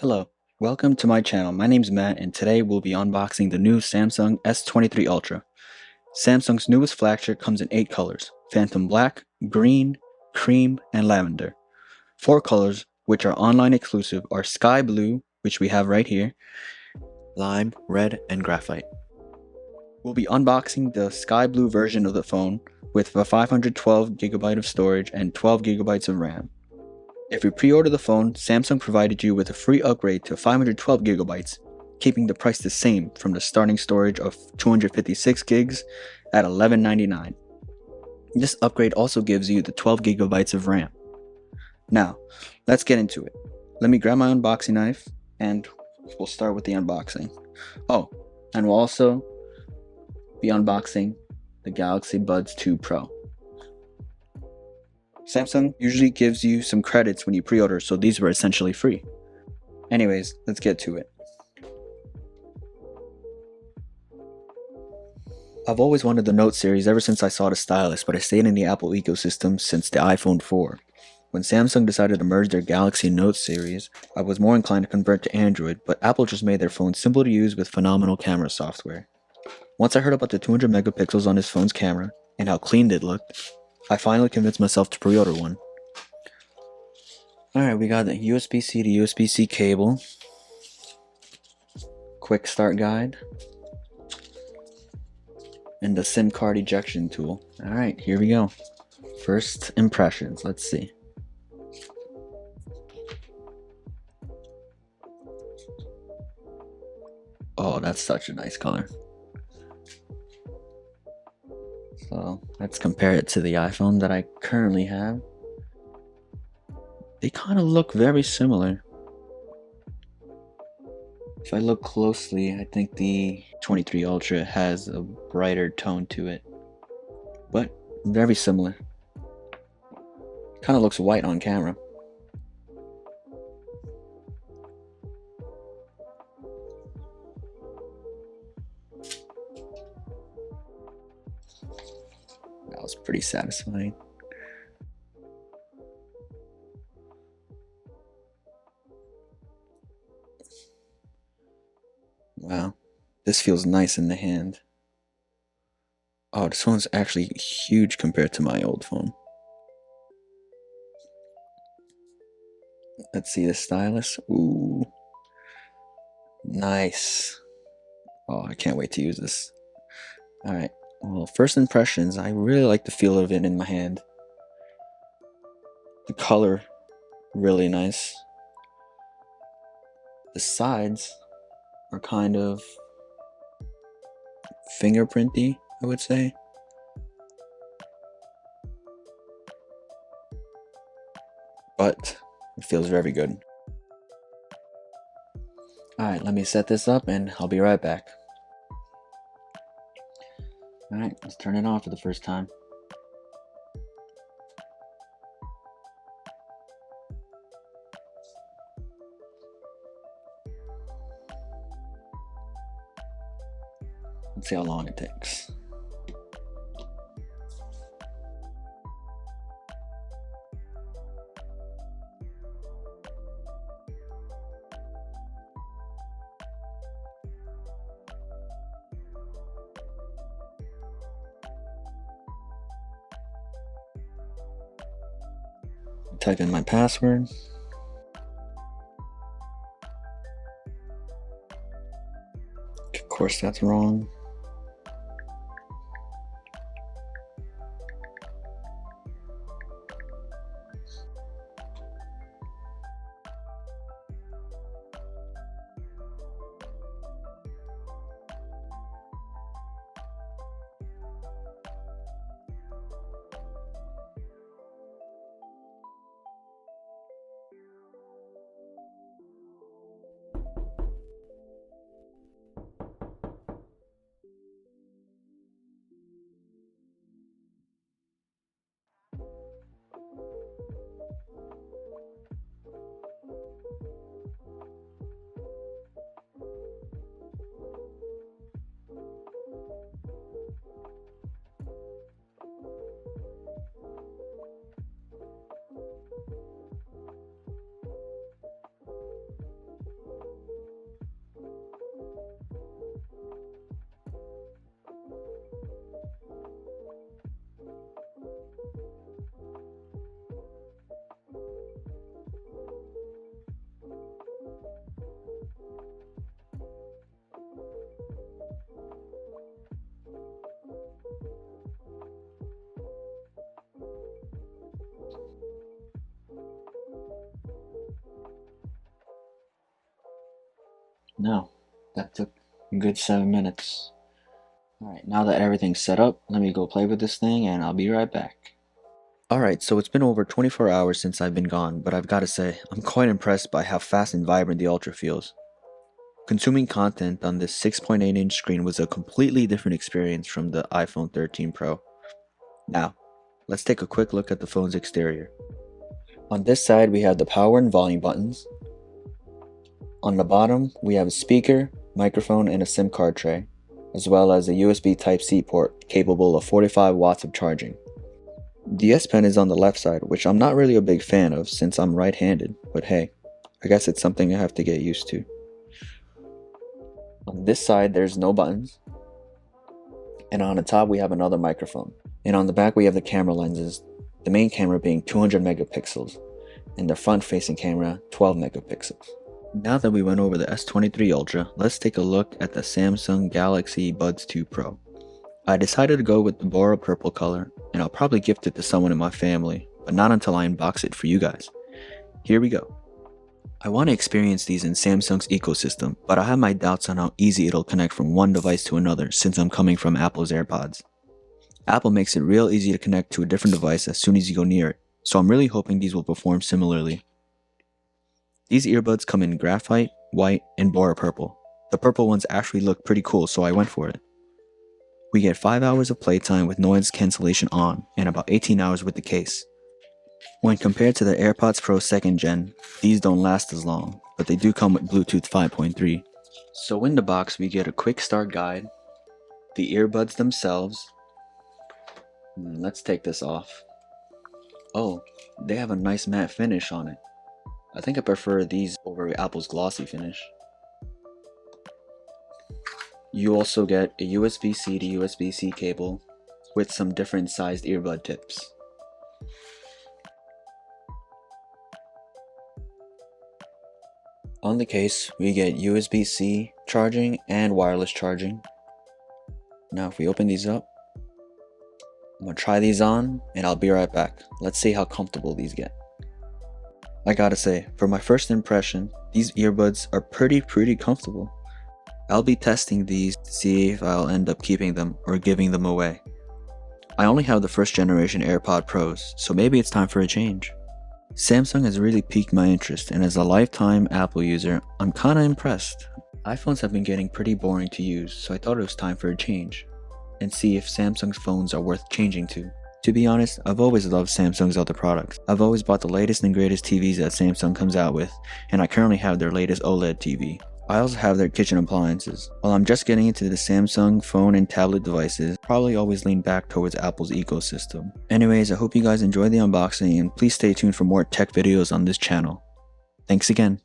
Hello, welcome to my channel. My name's Matt and today we'll be unboxing the new Samsung S23 Ultra. Samsung's newest flagship comes in 8 colors: Phantom Black, Green, Cream, and Lavender. 4 colors, which are online exclusive, are Sky Blue, which we have right here, Lime, Red, and Graphite. We'll be unboxing the Sky Blue version of the phone with a 512GB of storage and 12GB of RAM. If you pre-order the phone, Samsung provided you with a free upgrade to 512GB, keeping the price the same from the starting storage of 256 gigs at $11.99. This upgrade also gives you the 12GB of RAM. Now, let's get into it. Let me grab my unboxing knife and we'll start with the unboxing. Oh, and we'll also be unboxing the Galaxy Buds 2 Pro. Samsung usually gives you some credits when you pre-order, so these were essentially free. Anyways, let's get to it. I've always wanted the Note series ever since I saw the stylus, but I stayed in the Apple ecosystem since the iPhone 4. When Samsung decided to merge their Galaxy Note series, I was more inclined to convert to Android, but Apple just made their phone simple to use with phenomenal camera software. Once I heard about the 200 megapixels on this phone's camera and how clean it looked, I finally convinced myself to pre-order one. Alright, we got the USB-C to USB-C cable, quick start guide, and the SIM card ejection tool. Alright, here we go. First impressions, let's see. Oh, that's such a nice color. So let's compare it to the iPhone that I currently have. They kind of look very similar. If I look closely, I think the 23 Ultra has a brighter tone to it, but very similar. Kind of looks white on camera. That was pretty satisfying. Wow, this feels nice in the hand. Oh, this one's actually huge compared to my old phone. Let's see the stylus. Ooh, nice. Oh, I can't wait to use this. Alright, well, first impressions, I really like the feel of it in my hand. The color, really nice. The sides are kind of fingerprinty, I would say. But it feels very good. Alright, let me set this up and I'll be right back. Alright, let's turn it on for the first time. Let's see how long it takes. Type in my password. Of course, that's wrong. No, that took a good 7 minutes. Alright, now that everything's set up, let me go play with this thing and I'll be right back. Alright, so it's been over 24 hours since I've been gone, but I've gotta say, I'm quite impressed by how fast and vibrant the Ultra feels. Consuming content on this 6.8-inch screen was a completely different experience from the iPhone 13 Pro. Now, let's take a quick look at the phone's exterior. On this side, we have the power and volume buttons. On the bottom, we have a speaker, microphone, and a SIM card tray, as well as a USB Type-C port capable of 45 watts of charging. The S Pen is on the left side, which I'm not really a big fan of since I'm right-handed, but hey, I guess it's something I have to get used to. On this side, there's no buttons, and on the top we have another microphone. And on the back we have the camera lenses, the main camera being 200 megapixels, and the front-facing camera 12 megapixels. Now that we went over the S23 Ultra, let's take a look at the Samsung Galaxy Buds 2 Pro. I decided to go with the Bora purple color, and I'll probably gift it to someone in my family, but not until I unbox it for you guys. Here we go. I want to experience these in Samsung's ecosystem, but I have my doubts on how easy it'll connect from one device to another since I'm coming from Apple's AirPods. Apple makes it real easy to connect to a different device as soon as you go near it, so I'm really hoping these will perform similarly. These earbuds come in graphite, white, and Bora purple. The purple ones actually look pretty cool, so I went for it. We get 5 hours of playtime with noise cancellation on, and about 18 hours with the case. When compared to the AirPods Pro 2nd Gen, these don't last as long, but they do come with Bluetooth 5.3. So in the box we get a quick start guide, the earbuds themselves. Let's take this off. Oh, they have a nice matte finish on it. I think I prefer these over Apple's glossy finish. You also get a USB-C to USB-C cable with some different sized earbud tips. On the case, we get USB-C charging and wireless charging. Now if we open these up, I'm gonna try these on and I'll be right back. Let's see how comfortable these get. I gotta say, for my first impression, these earbuds are pretty comfortable. I'll be testing these to see if I'll end up keeping them or giving them away. I only have the first generation AirPod Pros, so maybe it's time for a change. Samsung has really piqued my interest, and as a lifetime Apple user, I'm kinda impressed. iPhones have been getting pretty boring to use, so I thought it was time for a change, and see if Samsung's phones are worth changing to. To be honest, I've always loved Samsung's other products. I've always bought the latest and greatest TVs that Samsung comes out with, and I currently have their latest OLED TV. I also have their kitchen appliances. While I'm just getting into the Samsung phone and tablet devices, probably always lean back towards Apple's ecosystem. Anyways, I hope you guys enjoyed the unboxing, and please stay tuned for more tech videos on this channel. Thanks again.